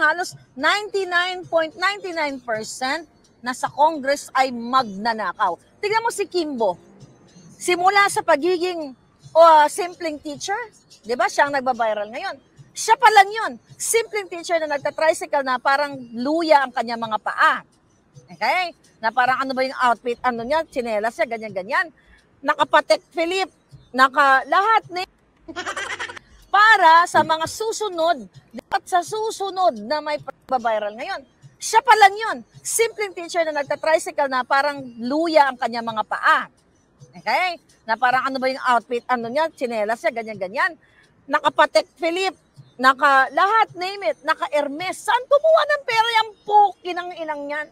halos 99.99% na sa Congress ay magnanakaw. Tignan mo si Kimbo. Simula sa pagiging simpleng teacher, di ba? Siya ang nagbabiral ngayon. Siya pa lang yun. Simpleng teacher na nagta-tricycle na parang luya ang kanya mga paa. Okay? Na parang ano ba yung outfit, ano niya, tsinelas siya, ganyan-ganyan. Nakapatek Philip, lahat na para sa mga susunod, dapat sa susunod na may pagbabiral ngayon. Siya pa lang yun. Simpleng teacher na nagta-tricycle na parang luya ang kanya mga paa. Okay? Na parang ano ba yung outfit, ano niya, tsinelas siya, ganyan-ganyan. Nakapatek Philip, lahat, name it, naka-Hermes. Saan kumuha ng pera yung poki ng inang yan?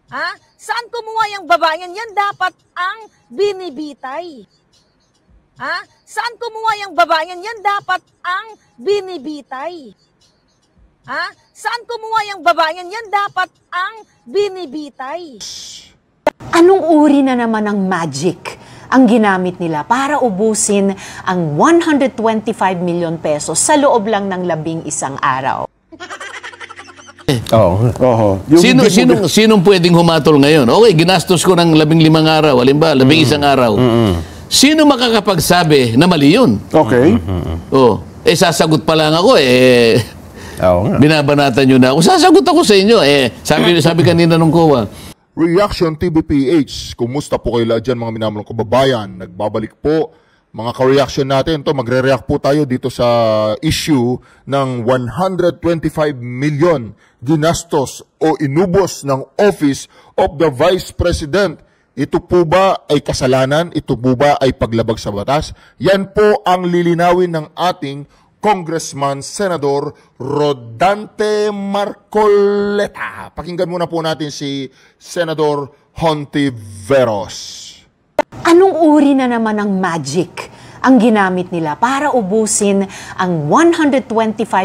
Ha? Saan kumuha yung babae yan? Yan dapat ang binibitay. Ha? Saan kumuha yung babae yan? Yan dapat ang binibitay. Ha? Saan kumuha yung babae yan? Yan dapat ang binibitay. Anong uri na naman ng magic ang ginamit nila para ubusin ang 125 million pesos sa loob lang ng 11 araw? Sinong pwedeng humatol ngayon? Okay, ginastos ko ng 15 araw, halimbawa, 11 araw. Sino makakapagsabi na mali yun? Okay. Sasagot pa lang ako, binabanatan nyo na ako. Sasagot ako sa inyo. Sabi kanina nung COA. Reaction TVPH. Kumusta po kayo lahat dyan, mga minamahal kong kababayan? Nagbabalik po mga ka-reaction natin. Magre-react po tayo dito sa issue ng 125 million ginastos o inubos ng Office of the Vice President. Ito po ba ay kasalanan? Ito po ba ay paglabag sa batas? Yan po ang lilinawin ng ating Congressman Senador Rodante Marcoleta. Pakinggan muna po natin si Senador Hontiveros. Anong uri na naman ng magic ang ginamit nila para ubusin ang 125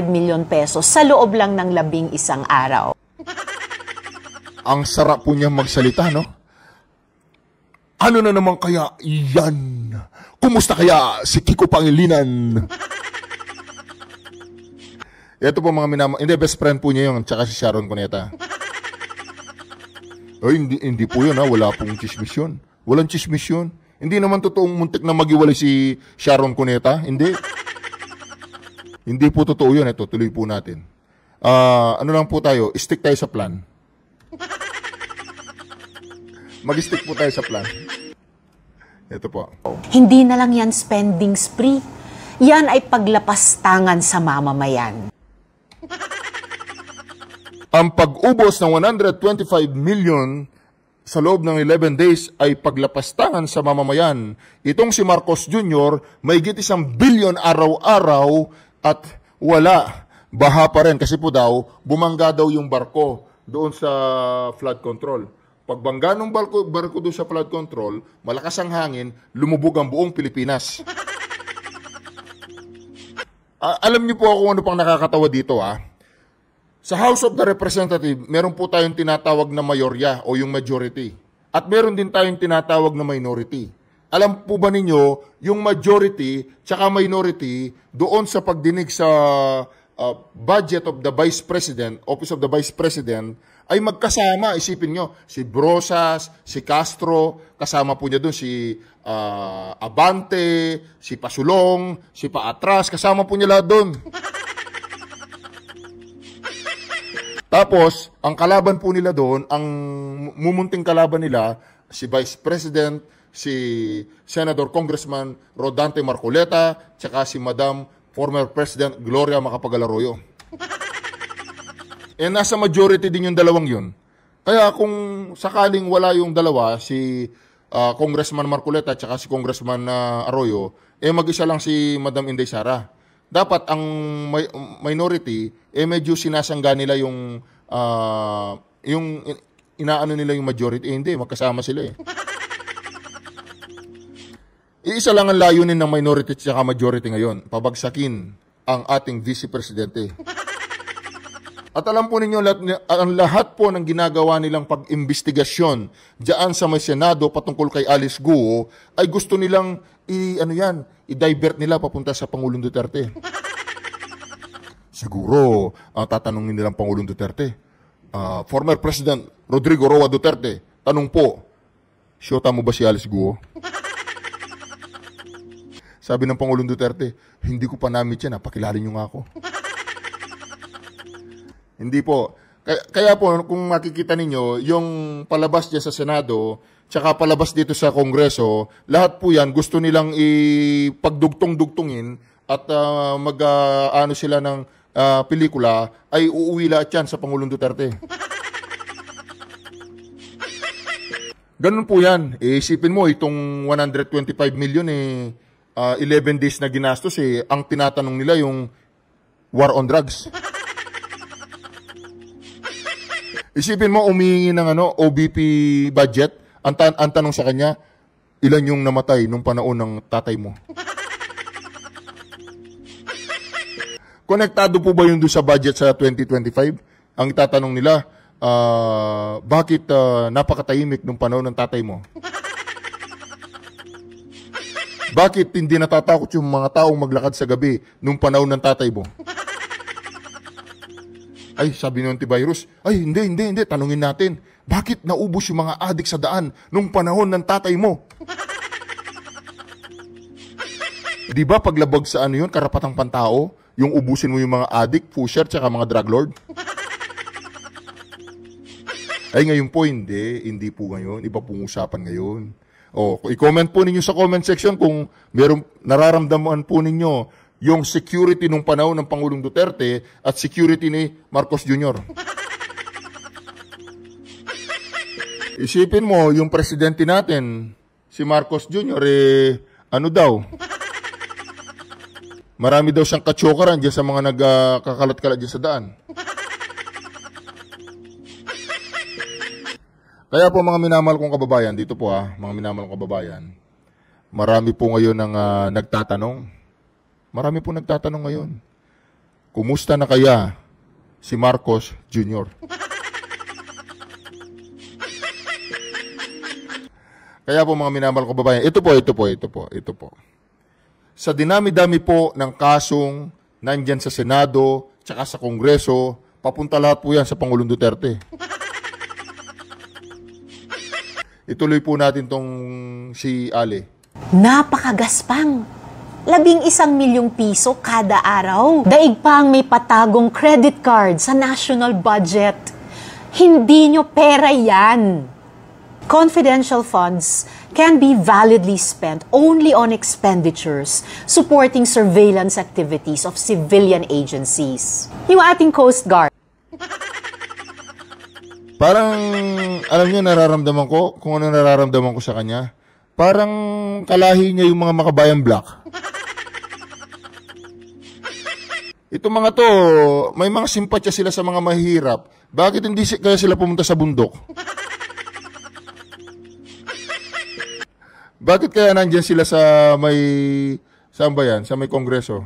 million pesos sa loob lang ng 11 araw? Ang sarap po niya magsalita, no? Ano na naman kaya yan? Kumusta kaya si Kiko Pangilinan? Ito po mga hindi, best friend po niya yun, tsaka si Sharon Cuneta. Hindi po yun, ha? Wala pong chismis yun. Walang chismis yun. Hindi naman totoong muntik na magiwalay si Sharon Cuneta. Hindi. Hindi po totoo yun. Ito, tuloy po natin. Ano lang po tayo, stick tayo sa plan. Mag-stick po tayo sa plan. Ito po. Hindi na lang yan spending spree. Yan ay paglapastangan sa mamamayan. Ang pag-ubos ng 125 million sa loob ng 11 days ay paglapastangan sa mamamayan. Itong si Marcos Jr. may higit 1 billion araw-araw at wala. Baha pa rin kasi po daw, bumangga daw yung barko doon sa flood control. Pagbangga ng barko doon sa flood control, malakas ang hangin, lumubog ang buong Pilipinas. Alam niyo po kung ano pang nakakatawa dito, ha? Sa House of the Representative, meron po tayong tinatawag na mayorya o yung majority. At meron din tayong tinatawag na minority. Alam po ba ninyo, yung majority tsaka minority, doon sa pagdinig sa budget of the Vice President, Office of the Vice President, ay magkasama. Isipin nyo, si Brosas, si Castro, kasama po niya doon si Abante, si Pasulong, si Paatras, kasama po niya lahat doon. Tapos, ang kalaban po nila doon, ang mumunting kalaban nila, si Vice President, si Senator Congressman Rodante Marcoleta, tsaka si Madam former President Gloria Macapagal-Arroyo. Nasa majority din yung dalawang yun. Kaya kung sakaling wala yung dalawa, si Congressman Marcoleta tsaka si Congressman Arroyo, mag-isa lang si Madam Inday Sara. Dapat ang minority, medyo sinasangga nila yung inaano nila yung majority. Hindi, magkasama sila eh. Iisa lang ang layunin ng minority at majority ngayon, pabagsakin ang ating Vice Presidente. At alam po ninyo, ang lahat po ng ginagawa nilang pag-imbestigasyon diyan sa may Senado patungkol kay Alice Guo ay gusto nilang i-divert nila papunta sa Pangulong Duterte. Siguro, ang tatanungin nilang Pangulong Duterte, former President Rodrigo Roa Duterte, tanong po, syota mo ba si Alice Guo? Sabi ng Pangulong Duterte, hindi ko pa namit yan, pakilala nyo nga ako. Hindi po. Kaya po, kung makikita ninyo, yung palabas niya sa Senado, tsaka palabas dito sa Kongreso, lahat po yan gusto nilang ipagdugtong-dugtungin at ano sila ng pelikula, ay uuwi lahat yan sa Pangulong Duterte. Ganun po yan. Isipin mo, itong 125 million 11 days na ginastos ang tinatanong nila yung war on drugs. Isipin mo, umihingi ng OBP budget, ang tanong sa kanya, ilan yung namatay nung panahon ng tatay mo? Konektado po ba yun doon sa budget sa 2025? Ang tatanong nila, bakit napakatahimik nung panahon ng tatay mo? Bakit hindi natatakot yung mga taong maglakad sa gabi nung panahon ng tatay mo? Ay, sabi ng antivirus, ay hindi, tanungin natin, bakit naubos yung mga adik sa daan nung panahon ng tatay mo? Di ba paglabag sa yun, karapatang pantao, yung ubusin mo yung mga adik, pusher, tsaka mga drug lord? Ay, ngayon po, hindi po ngayon, iba pong usapan ngayon. I-comment po ninyo sa comment section kung meron nararamdaman po ninyo yung security nung panahon ng Pangulong Duterte at security ni Marcos Jr. Isipin mo, yung presidente natin, si Marcos Jr., ano daw? Marami daw siyang katsokaran dyan sa mga nagkakalat-kalat dyan sa daan. Kaya po mga minamahal kong kababayan, dito po mga minamahal kong kababayan, marami po ngayon ang nagtatanong. Marami po nagtatanong ngayon. Kumusta na kaya si Marcos Jr.? Kaya po mga minamahal kong kababayan, ito po. Sa dinami-dami po ng kasong nandyan sa Senado, tsaka sa Kongreso, papunta lahat po yan sa Pangulong Duterte. Ituloy po natin tong si Ale. Napakagaspang. 11 milyong piso kada araw. Daig pa ang may patagong credit card sa national budget. Hindi nyo pera yan. Confidential funds can be validly spent only on expenditures supporting surveillance activities of civilian agencies. Yung ating Coast Guard. Parang, alam niyo, nararamdaman ko, kung ano nararamdaman ko sa kanya, parang kalahi niya yung mga Makabayan Black. Itong mga to, may mga simpatya sila sa mga mahihirap. Bakit hindi kaya sila pumunta sa bundok? Bakit kaya nandyan sila sa may, saan ba yan? Sa may kongreso?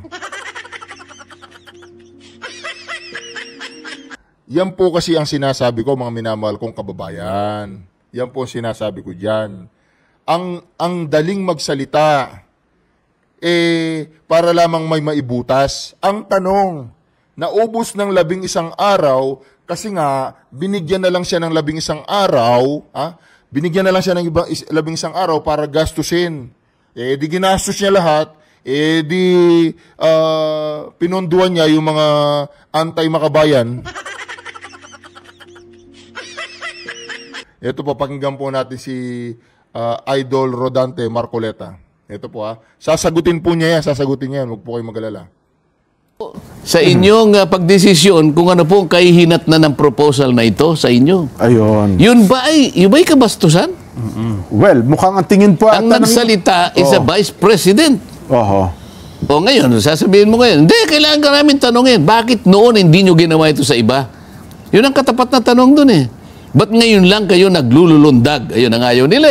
Yan po kasi ang sinasabi ko, mga minamahal kong kababayan. Yan po ang sinasabi ko dyan. Ang daling magsalita, para lamang may maibutas. Ang tanong, naubos ng 11 araw, kasi nga, binigyan na lang siya ng 11 araw, binigyan na lang siya ng 11 araw para gastusin. Di ginastos niya lahat, pinonduan niya yung mga anti-makabayan. Ito po, pakinggan po natin si Idol Rodante Marcoleta. Ito po sasagutin po niya yan, huwag po kayong mag-alala. Sa inyong pagdesisyon kung ano po ang kahihinat na ng proposal na ito sa inyo. Ayun. Yun ba'y kabastusan? Well, mukhang ang tingin po ang nagsalita is a vice president. Oho. O ngayon, sasabihin mo ngayon, hindi, kailangan ka namin tanongin, bakit noon hindi nyo ginawa ito sa iba? Yun ang katapat na tanong dun Ba't ngayon lang kayo naglululundag? Ayun ang ayaw nila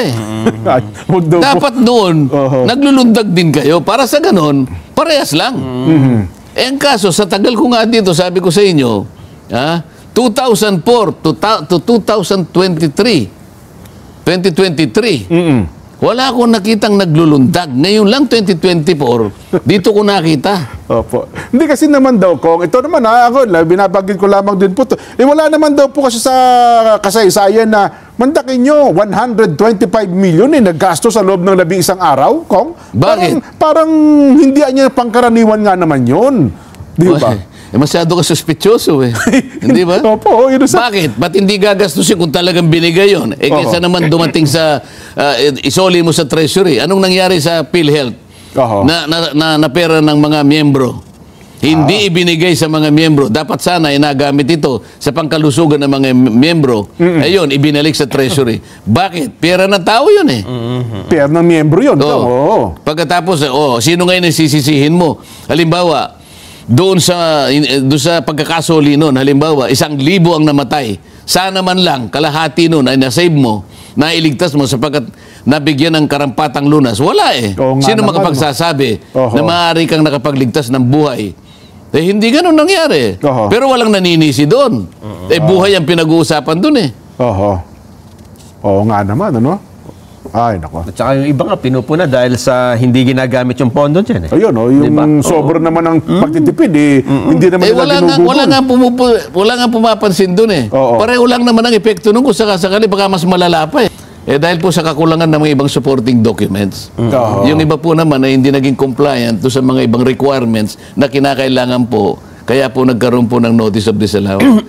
Dapat noon, naglulundag din kayo para sa ganon, parehas lang. Ang kaso, sa tagal ko nga dito, sabi ko sa inyo, 2004 to 2023, Wala akong nakitang naglulundag. Ngayon lang 2024, dito ko nakita. Opo. Hindi kasi naman daw, Kong, ito naman ako, binabagin ko lamang din po to. Wala naman daw po kasi sa kasaysayan na mandakin nyo, 125 million naggasto sa loob ng 11 araw, Kong. Bakit? Parang hindi niya pangkaraniwan nga naman yun. Di ba? Masyado ka suspityoso eh. Hindi ba? Opo. Bakit? Ba't hindi gagastusin kung talagang binigay yun? Kaysa naman dumating sa, isoli mo sa treasury. Anong nangyari sa PhilHealth? Na pera ng mga miyembro? Hindi ibinigay sa mga miyembro. Dapat sana inagamit ito sa pangkalusugan ng mga miyembro. Ayun, ibinalik sa treasury. Bakit? Pera ng tao yun eh. Pera ng miyembro yun. Pagkatapos, sino ngayon ang sisisihin mo? Halimbawa, doon sa pagkakasoli noon, halimbawa, 1,000 ang namatay. Sana man lang, kalahati noon ay nasave mo, nailigtas mo sapagkat nabigyan ng karampatang lunas. Wala eh. Sino makapagsasabi na maaari kang nakapagligtas ng buhay? Eh, hindi ganun nangyari. Pero walang naninisi doon. Buhay ang pinag-uusapan doon eh. Oo nga naman, ano? Ay, nako. At saka yung iba nga, pinupuna dahil sa hindi ginagamit yung pondo dyan. Ayun, yung sobra naman ng pagtitipid, hindi naman nila ginugugol. Wala nga pumapansin doon eh. Pareho lang naman ang epekto nung kung sakasakali, baka mas malala pa eh. Dahil po sa kakulangan ng mga ibang supporting documents. Yung iba po naman ay hindi naging compliant to sa mga ibang requirements na kinakailangan po. Kaya po nagkaroon po ng notice of disallowance.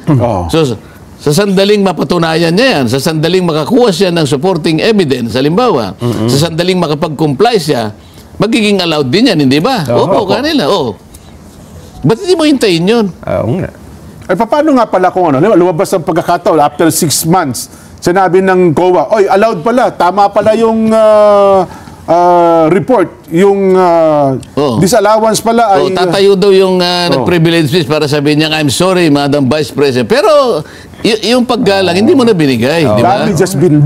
So, sa sandaling mapatunayan niya yan, sa sandaling makakuha siya ng supporting evidence, halimbawa, sa sandaling makapag-comply siya, magiging allowed din yan, hindi ba? Opo, kanila, Ba't hindi mo hintayin yun? Oo nga. Ay, paano nga pala kung lumabas ang pagkakataon after 6 months, sinabi ng COA, oy, allowed pala, tama pala yung report, yung disallowance pala ay... Tatayo daw yung nag-privilege list para sabihin niya, I'm sorry, Madam Vice President. Pero, yung paggalang, hindi mo na binigay, di ba?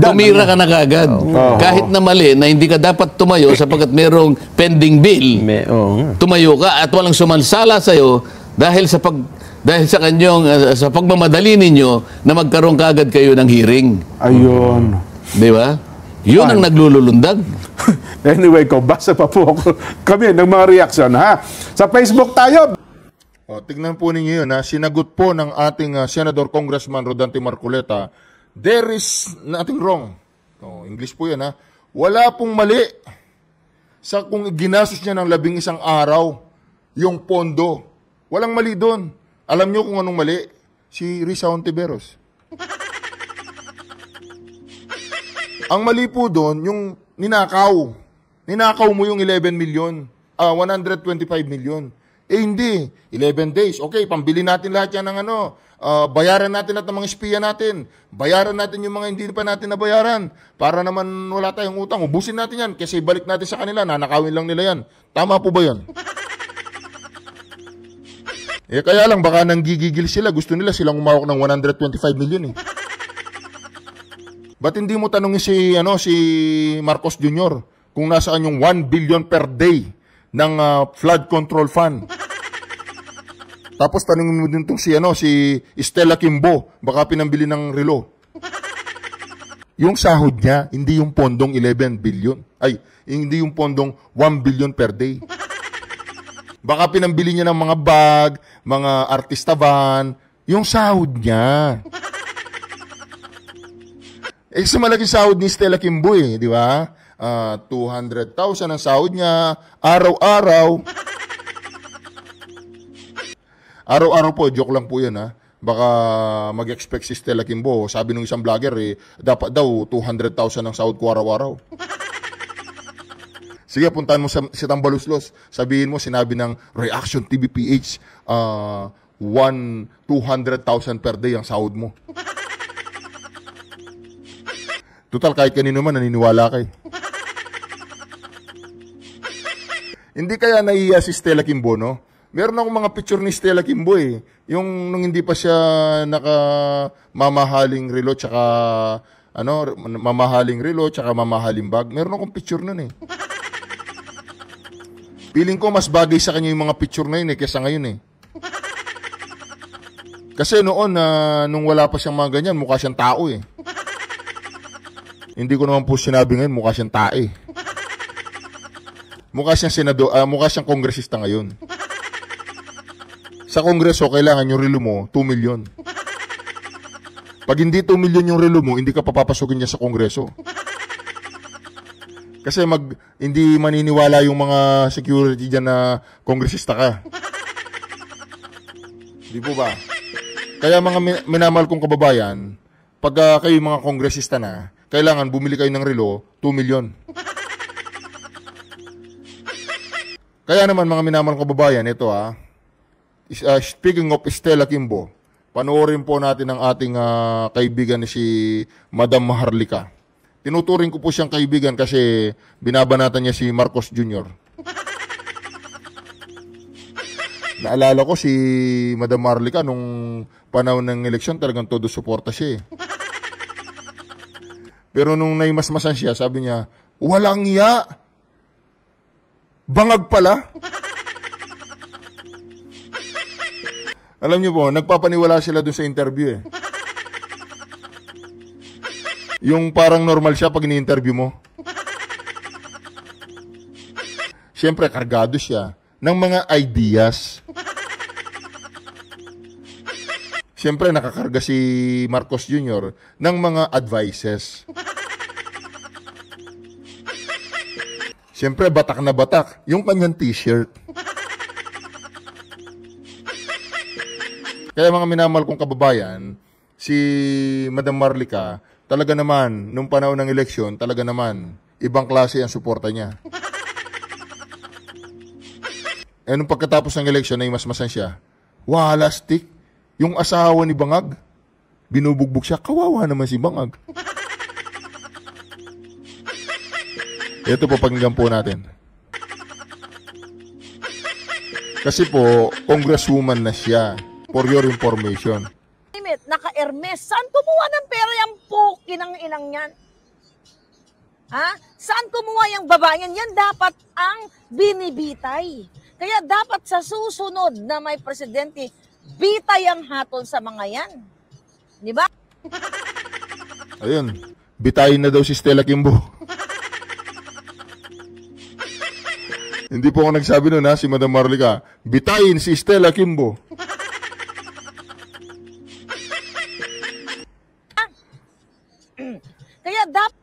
Tumira ka na kagad. Kahit na mali, na hindi ka dapat tumayo sapagkat merong pending bill, tumayo ka at walang sumansala sa'yo dahil sa kanyang, sa pagmamadali ninyo na magkaroon kagad kayo ng hearing. Ayun. Di ba? Yun ang naglululundag. Anyway, basa pa po kami ng mga reaksyon, ha? Sa Facebook tayo. Tignan po ninyo yun, sinagot po ng ating Senador Congressman Rodante Marcoleta, there is nothing wrong. English po yan, wala pong mali sa kung ginastos niya ng 11 araw yung pondo. Walang mali doon. Alam niyo kung anong mali? Si Risa Hontiveros. Ang mali po doon, yung ninakaw. Ninakaw mo yung 11 million, 125 million. Hindi. 11 days. Okay, pambili natin lahat yan ng bayaran natin lahat ng mga espiya natin. Bayaran natin yung mga hindi pa natin nabayaran. Para naman wala tayong utang. Ubusin natin yan kasi balik natin sa kanila. Nanakawin lang nila yan. Tama po ba yan? Kaya lang, baka nanggigigil sila. Gusto nila silang umawak ng 125 million eh. Ba't hindi mo tanongin si Marcos Jr. kung nasaan yung 1 billion per day ng flood control fund? Tapos tanongin mo din itong si Stella Kimbo, baka pinambili ng relo. Yung sahod niya, hindi yung pondong 11 billion. Ay, hindi yung pondong 1 billion per day. Baka pinambili niya ng mga bag, mga artista van, yung sahod niya. Sa malaking sahod ni Stella Kimbo di ba? 200,000 ang sahod niya, araw-araw. Araw-araw po, joke lang po yan Baka mag-expect si Stella Kimbo. Sabi ng isang vlogger dapat daw 200,000 ang sahod ko araw-araw. Sige, puntahan mo si Tambaluslos. Sabihin mo, sinabi ng Reaction TV PH, 200,000 per day ang sahod mo. Total, kahit kanino man, naniniwala kay. Hindi kaya naiiya si Stella Kimbo, no? Meron akong mga picture ni Stella Kimbo Yung nung hindi pa siya mamahaling relo, tsaka, mamahaling relo, tsaka mamahaling bag. Meron akong picture nun Feeling ko mas bagay sa kanya yung mga picture na yun kesa ngayon Kasi noon, nung wala pa siyang mga ganyan, mukha siyang tao Hindi ko naman po sinabi ngayon, mukha siyang tae. Mukha siyang kongresista ngayon. Sa kongreso, kailangan yung relo mo, 2 million. Pag hindi 2 million yung relo mo, hindi ka papapasukin niya sa kongreso. Kasi hindi maniniwala yung mga security dyan na kongresista ka. Di po ba? Kaya mga minamahal kong kababayan, pag kayo mga kongresista na, kailangan bumili kayo ng relo, 2 million. Kaya naman mga minamahal kong kababayan, ito speaking of Stella Kimbo, panoorin po natin ang ating kaibigan si Madam Maharlika. Tinuturing ko po siyang kaibigan kasi binabanatan niya si Marcos Jr. Naalala ko si Madam Maharlika nung panahon ng eleksyon, talagang todo suporta siya. Pero nung naimasmasan siya, sabi niya, walang iya. Bangag pala. Alam niyo po, nagpapaniwala sila dun sa interview Yung parang normal siya pag ini-interview mo. Siyempre, kargado siya ng mga ideas. Siyempre, nakakarga si Marcos Jr. ng mga advices. Siyempre, batak na batak yung kanyang t-shirt. Kaya mga minamahal kong kababayan, si Madam Marlica, talaga naman, nung panahon ng eleksyon, talaga naman, ibang klase ang suporta niya. Nung pagkatapos ng eleksyon, ay masmasan siya. Wala stick. Yung asawa ni Bangag, binubugbog siya. Kawawa naman si Bangag. Ito po, pakinggan po natin. Kasi po, congresswoman na siya. For your information. Naka-Hermes. Saan kumuha ng pera yung puki ng inang yan? Ha? Saan kumuha yung babae yan? Yan dapat ang binibitay. Kaya dapat sa susunod na may presidente, bitay ang hatol sa mga yan. Di ba? Ayun. Bitayin na daw si Stella Kimbo. Hindi po ako nagsabi nun si Madam Marlica. Bitayin si Stella Kimbo. Kaya dapat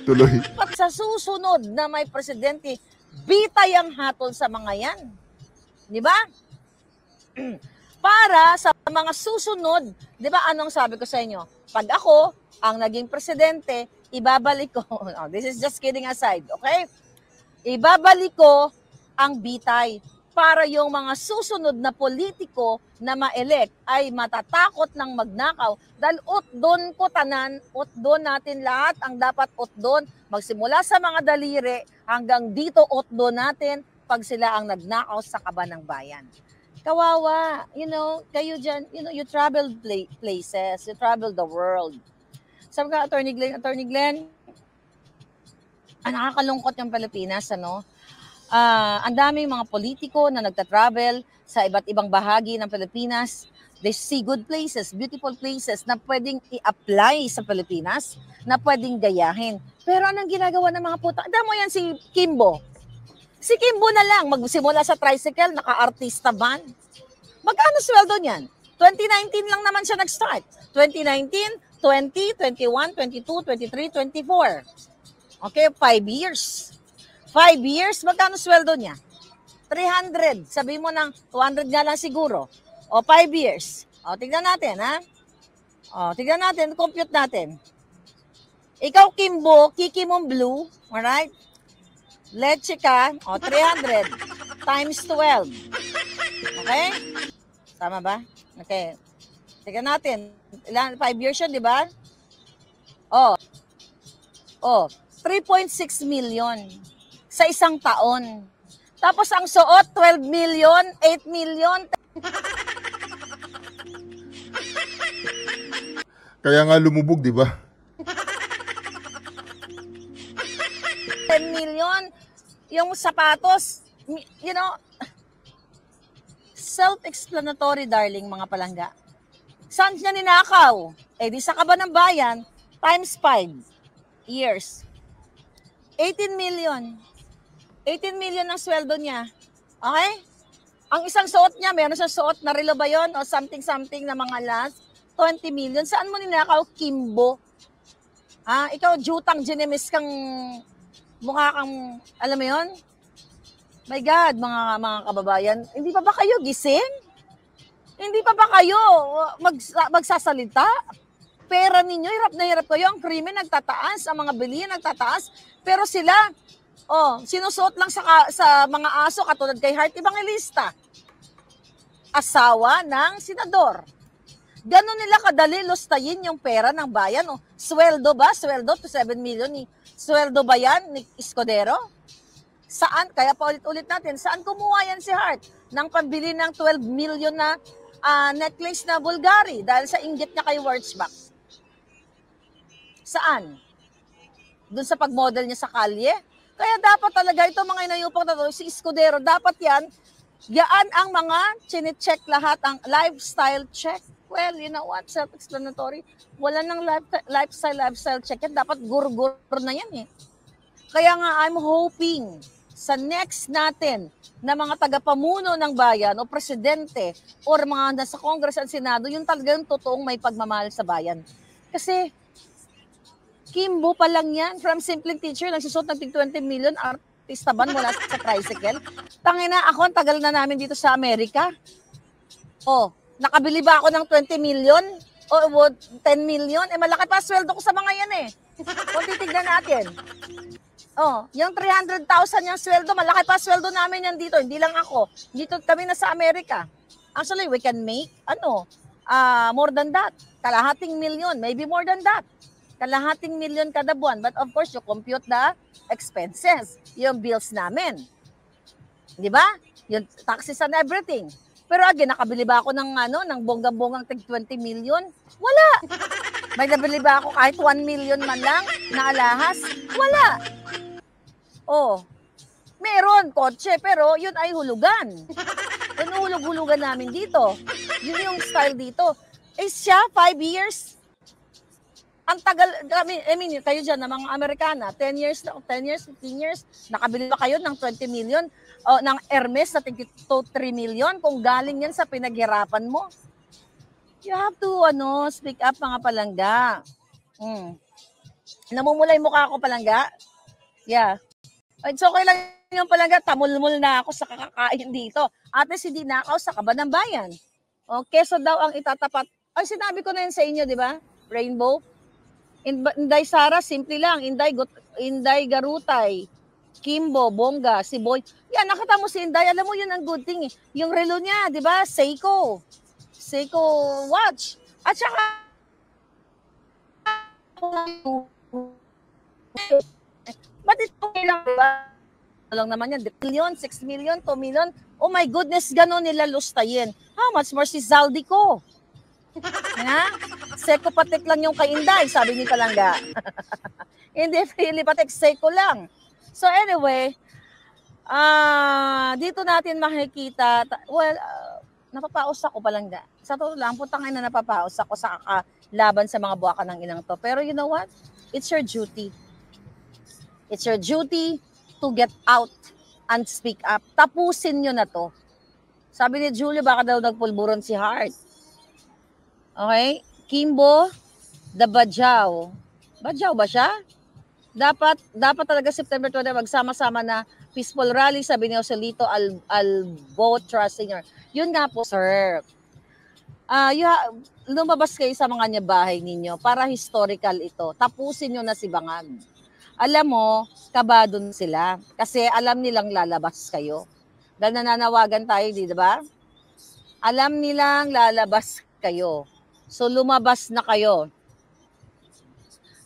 tuloy. sa susunod na may presidente, bitay ang hatol sa mga yan. Di ba? Para sa mga susunod, di ba anong sabi ko sa inyo? Pag ako ang naging presidente, ibabalik ko, oh, this is just kidding aside, okay? Ibabalik ko ang bitay para yung mga susunod na politiko na ma-elect ay matatakot ng magnakaw dahil utdon ko tanan, utdon natin lahat ang dapat utdon, magsimula sa mga daliri hanggang dito utdon natin pag sila ang nagnakaw sa kaban ng bayan. Kawawa, kayo dyan, you travel places, you travel the world. Sabi ka, Attorney Glenn, nakakalungkot yung Pilipinas, ang daming mga politiko na nagta-travel sa iba't ibang bahagi ng Pilipinas. They see good places, beautiful places na pwedeng i-apply sa Pilipinas, na pwedeng gayahin. Pero anong ginagawa ng mga puta? Damo yan si Kimbo. Si Kimbo na lang, magsimula sa tricycle, naka-artista van. Magkano sweldo niyan? 2019 lang naman siya nag-start. 2019, 20, 21, 22, 23, 24. Okay, 5 years. 5 years, magkano sweldo niya? 300. Sabi mo ng 200 nga lang siguro. O, 5 years. O, tignan natin, ha? O, tignan natin, compute natin. Ikaw, Kimbo, Kiki mong blue, alright? Leche ka, o, 300 times 12. Okay? Tama ba? Okay. Tignan natin. 5 years yun, di ba? O, 3.6 million sa isang taon. Tapos ang suot, 12 million, 8 million. Kaya nga lumubog, di ba? 10 million. Yung sapatos, self-explanatory, darling, mga palangga. Saan niya ninakaw? Eh di sa Kaban ng Bayan, times 5 years. 18 million. 18 million ang sweldo niya. Okay? Ang isang suot niya, meron siyang suot na relo ba yun? O something na mga last? 20 million. Saan mo ninakaw, Kimbo? Ikaw, jutang, ginemis kang, mukha kang, alam mo yun? My God, mga kababayan, hindi pa ba kayo gising? Hindi pa ba kayo magsasalita? Pera ninyo, hirap na hirap kayo. Ang krimen nagtataas, ang mga bilihin nagtataas. Pero sila, sinusuot lang sa mga aso katulad kay Heart Evangelista. Asawa ng senador. Ganon nila kadali lustayin yung pera ng bayan. Sweldo ba? Sweldo to 7 million. Sweldo ba yan ni Escudero? Saan? Kaya paulit-ulit natin, saan kumuha yan si Heart? Nang pambili ng 12 million na necklace na Bulgari dahil sa inggit niya kay Wurzbach. Saan? Doon sa pag-model niya sa kalye? Kaya dapat talaga ito mga inayupang tatlo, si Escudero, dapat yaan ang mga chine-check lahat, ang lifestyle check. Well, you know what? Self-explanatory. Wala nang lifestyle check yan. Dapat gur-gur na yan eh. Kaya nga, I'm hoping sa next natin na mga tagapamuno ng bayan o presidente or mga nasa Congress at Senado, yung talagang totoong may pagmamahal sa bayan. Kasi, Kimbo pa lang yan. From simpleng teacher, nagsusot ng 20 million, artista ban mula sa tricycle. Tangina, ako, ang tagal na namin dito sa Amerika. Nakabili ba ako ng 20 million? O 10 million? Malaki pa sweldo ko sa mga yan eh. Kung titignan natin. Yung 300,000 yung sweldo, malaki pa sweldo namin yan dito. Hindi lang ako. Dito kami na sa Amerika. Actually, we can make, more than that. Kalahating million, maybe more than that. Kalahating million kada buwan. But of course, you compute the expenses, yung bills namin. Di ba? Yung taxes and everything. Pero again, nakabili ba ako ng bonggang-bonggang tig 20 million? Wala. May nabili ba ako kahit 1 million man lang na alahas? Wala. Meron kotse, pero yun ay hulugan. Yun hulug-hulugan namin dito. Yun yung style dito. Siya, 5 years. Ang tagal, I mean, kayo dyan na mga Amerikana, 10 years, 15 years, nakabili ba kayo ng 20 million? Ng Hermes na 3 million? Kung galing yan sa pinaghirapan mo, you have to, speak up mga palangga. Namumulay mukha ako palangga? Yeah. It's okay lang yung palangga, tamulmul na ako sa kakakain dito. Ate, hindi na ako sa Kaban ng Bayan. Keso daw ang itatapat. Ay, sinabi ko na yun sa inyo, di ba? Rainbow. Inday Sara, simple lang. Inday Garutay, Kimbo, Bongga, si Boy. Yan, nakita mo si Inday. Alam mo, yun ang good thing eh. Yung relo niya, di ba? Seiko watch. At saka, ba't ito lang, di ba? Lang naman yan, 1 million, 6 million, 2 million. Oh my goodness, gano'n nila lustayin. How much more si Zaldico? Seko patik lang yung kay Inday, sabi ni Palangga. Hindi, really patik, seko lang. So anyway, dito natin makikita, napapaos ako Palangga. Sa totoo lang, putang ina napapaos ako sa kakalaban sa mga buwaka ng inang to. Pero you know what? It's your duty. It's your duty to get out and speak up. Tapusin nyo na to. Sabi ni Julio, baka daw nagpulburon si Heart. Okay? Kimbo, the Bajau. Bajau ba siya? Dapat talaga September 20 magsama-sama na peaceful rally, sabi ni Joselito Albotra Sr. Yun nga po, sir. Lumabas kayo sa mga bahay ninyo para historical ito. Tapusin nyo na si Bangag. Alam mo, kabado sila. Kasi alam nilang lalabas kayo. Dahil nananawagan tayo, di ba? Alam nilang lalabas kayo. So lumabas na kayo.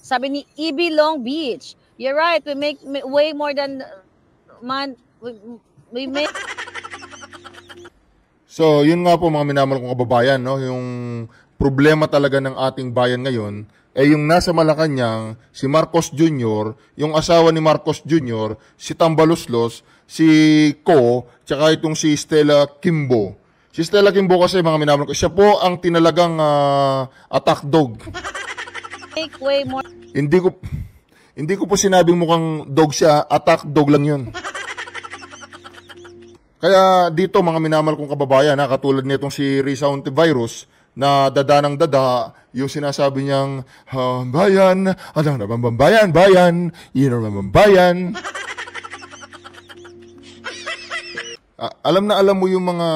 Sabi ni EB Long Beach, you're right, we make way more than we make. So, yun nga po mga minamahal kong kababayan, no? Yung problema talaga ng ating bayan ngayon, yung nasa Malacanang, si Marcos Jr., yung asawa ni Marcos Jr., si Tambaluslos, si Ko, tsaka itong si Stella Kimbo. Si Stella Kimbo kasi, mga minamahal ko, siya po ang tinalagang attack dog. Make way more. Hindi ko po sinabing mukhang dog siya, attack dog lang yun. Kaya dito, mga minamahal kong kababayan, katulad nitong si Risa Ontiveros, na dada ng dada, yung sinasabi niyang, bayan, ano naman bayan, bayan, yun naman bayan. Alam na alam mo yung mga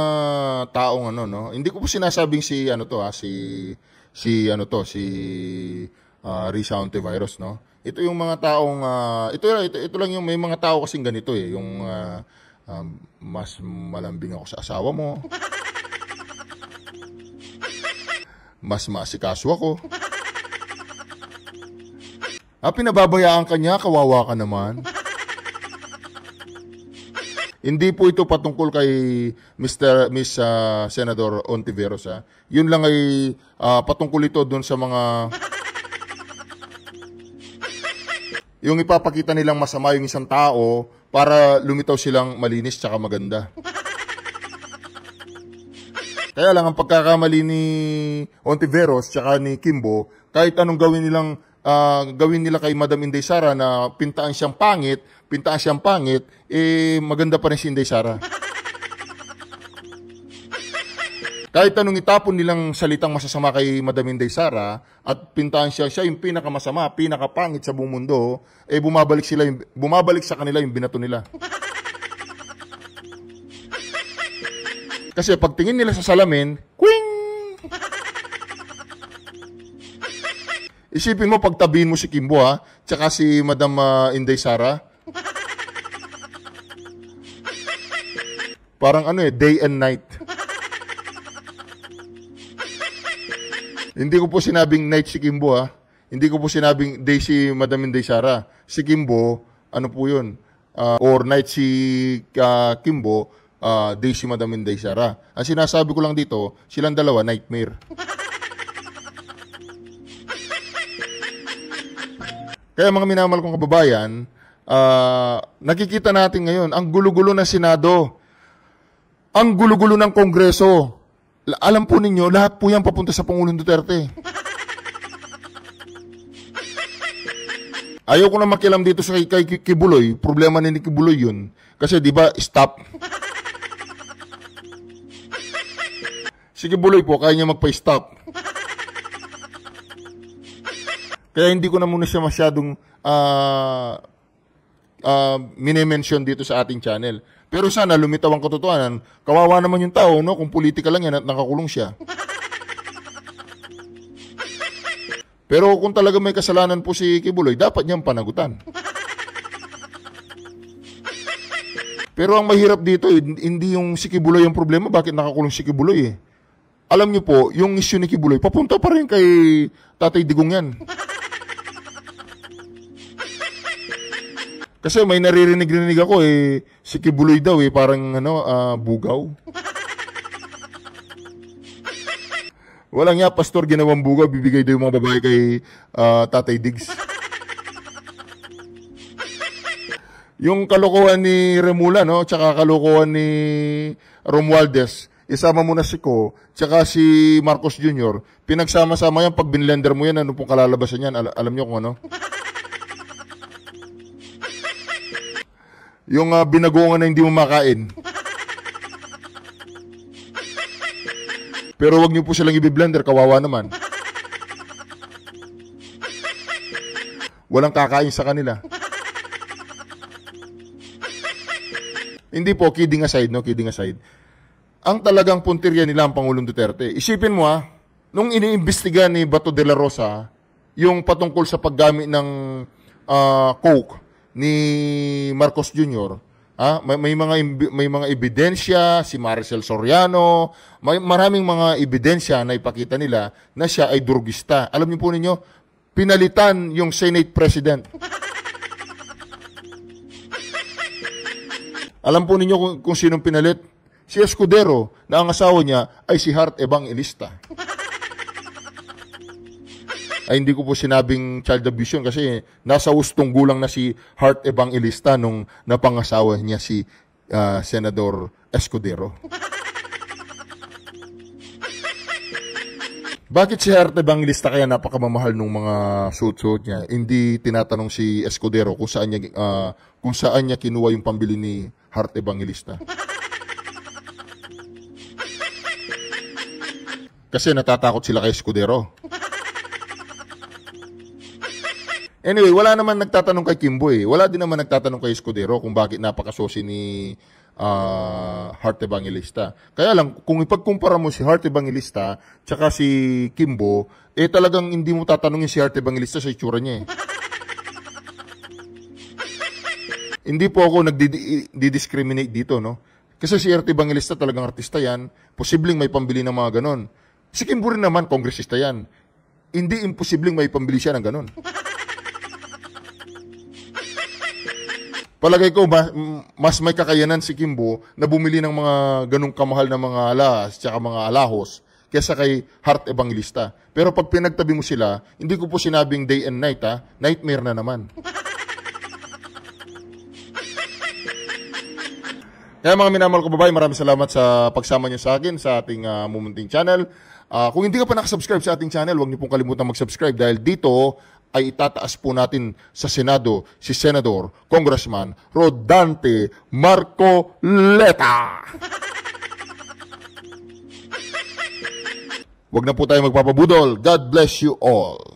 taong ano, no? Hindi ko po sinasabing si ano to, si Risa Ontiveros, no? Ito yung mga taong ito lang yung may mga tao kasing ganito eh, yung mas malambing ako sa asawa mo. Mas maasikaso ako. Pinababayaan ka niya, kawawa ka naman. Hindi po ito patungkol kay Miss Senador Ontiveros. Yun lang ay patungkol ito doon sa mga yung ipapakita nilang masama yung isang tao para lumitaw silang malinis tsaka maganda. Kaya lang ang pagkakamali ni Ontiveros tsaka ni Kimbo, kahit anong gawin nila kay Madam Inday Sara na pintaan siyang pangit, maganda pa rin si Inday Sara. Kahit anong itapon nilang salitang masasama kay Madam Inday Sara at pintaan siya yung pinakamasama, pinakapangit sa buong mundo, bumabalik sa kanila yung binato nila. Kasi pagtingin nila sa salamin, kwing! Isipin mo, pagtabihin mo si Kimbo, tsaka si Madam Inday Sara. Parang day and night. Hindi ko po sinabing night si Kimbo, Hindi ko po sinabing day si Madam Inday Sara. Si Kimbo, ano po yun? Or night si Kimbo, day si Madam Inday Sara. Ang sinasabi ko lang dito, silang dalawa, nightmare. Kaya mga minamahal kong kababayan, nakikita natin ngayon, ang gulo-gulo ng Senado, ang gulo-gulo ng Kongreso. Alam po ninyo, lahat po yan papunta sa Pangulong Duterte. Ayaw ko na makialam dito sa kay Kibuloy. Problema ni Kibuloy yun. Kasi di ba, stop. Si Kibuloy po, kaya niya magpa-stop. Kaya hindi ko na muna siya masyadong minimension dito sa ating channel. Pero sana lumitaw ang katotohanan. Kawawa naman yung tao, no? Kung politika lang yan at nakakulong siya. Pero kung talaga may kasalanan po si Kibuloy, dapat niyang panagutan. Pero ang mahirap dito, hindi yung si Kibuloy yung problema. Bakit nakakulong si Kibuloy eh? Alam niyo po, yung issue ni Kibuloy, papunta pa rin kay Tatay Digong yan. Kasi may naririnig ako si Kibuloy daw parang bugaw. Walang nga, pastor, ginawang bugaw, bibigay daw yung mga babae kay Tatay Diggs. Yung kalokohan ni Remula, no, tsaka kalokohan ni Romualdez, isama mo na si Ko, tsaka si Marcos Jr., pinagsama-sama yan, pag binlender mo yan, ano pong kalalabasan yan, alam nyo kung ano? Yung binagoongan na hindi mo makain. Pero wag niyo po silang i-blender, kawawa naman. Walang kakain sa kanila. Hindi po, kidding aside, no? Kidding aside. Ang talagang puntirya nila ang Pangulong Duterte. Isipin mo nung iniimbestiga ni Bato de la Rosa, yung patungkol sa paggamit ng coke ni Marcos Jr., may mga ebidensya, si Maricel Soriano, may maraming mga ebidensya na ipakita nila na siya ay drugista. Alam niyo po ninyo, pinalitan yung Senate President. Alam po ninyo kung sinong pinalit? Si Escudero, na ang asawa niya ay si Hart Evangelista. Ay hindi ko po sinabing child abuse yun kasi nasa ustong gulang na si Hart Evangelista nung napangasawa niya si Senador Escudero. Bakit si Heart Evangelista kaya napakamamahal ng mga suit-suit niya? Hindi tinatanong si Escudero kung saan niya kinuha yung pambili ni Heart Evangelista. Kasi natatakot sila kay Escudero. Anyway, wala naman nagtatanong kay Kimbo eh. Wala din naman nagtatanong kay Escudero kung bakit napakasosi ni Heart Evangelista. Kaya lang, kung ipagkumpara mo si Heart Evangelista tsaka si Kimbo, talagang hindi mo tatanungin si Heart Evangelista sa itsura niya eh. Hindi po ako nagdi-discriminate dito, no? Kasi si Heart Evangelista talagang artista yan. Posibleng may pambili ng mga ganon. Si Kimbo rin naman, kongresista yan. Hindi imposibleng may pambili siya ng ganon. Palagay ko, mas may kakayanan si Kimbo na bumili ng mga ganong kamahal na mga alas tsaka mga alahos kesa kay Heart Evangelista. Pero pag pinagtabi mo sila, hindi ko po sinabing day and night, ha? Nightmare na naman. Kaya mga minamahal ko babae, maraming salamat sa pagsama niyo sa akin sa ating Mumunting channel. Kung hindi ka pa nakasubscribe sa ating channel, huwag niyo pong kalimutan mag-subscribe dahil dito ay itataas po natin sa Senado si Senador, Congressman Rodante Marcoleta. Huwag na po tayo magpapabudol. God bless you all.